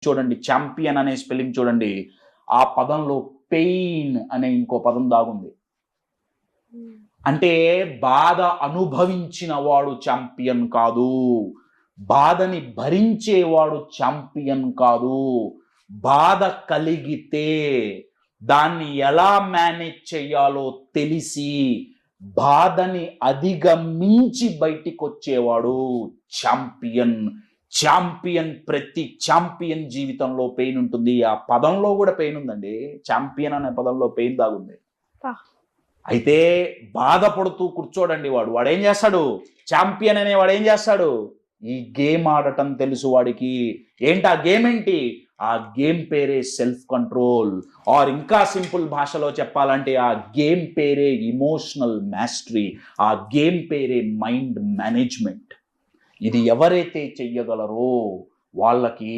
చూడండి, ఛాంపియన్ అనే స్పెల్లింగ్ చూడండి, ఆ పదంలో పెయిన్ అనే ఇంకో పదం దాగుంది. అంటే బాధ అనుభవించిన వాడు ఛాంపియన్ కాదు, బాధని భరించేవాడు ఛాంపియన్ కాదు. బాధ కలిగితే దాన్ని ఎలా మేనేజ్ చేయాలో తెలిసి బాధని అధిగమించి బయటికి వచ్చేవాడు ఛాంపియన్. ఛాంపియన్, ప్రతి ఛాంపియన్ జీవితంలో పెయిన్ ఉంటుంది. ఆ పదంలో కూడా పెయిన్ ఉందండి. ఛాంపియన్ అనే పదంలో పెయిన్ దాగుంది. అయితే బాధపడుతూ కూర్చోడండి వాడు ఏం చేస్తాడు? ఛాంపియన్ అనే వాడు ఏం చేస్తాడు? ఈ గేమ్ ఆడటం తెలుసు వాడికి. ఏంటి ఆ గేమ్? ఏంటి ఆ గేమ్? పేరే సెల్ఫ్ కంట్రోల్. ఆర్ ఇంకా సింపుల్ భాషలో చెప్పాలంటే ఆ గేమ్ పేరే ఇమోషనల్ మాస్టరీ. ఆ గేమ్ పేరే మైండ్ మేనేజ్మెంట్. ఇది ఎవరైతే చెయ్యగలరో వాళ్ళకి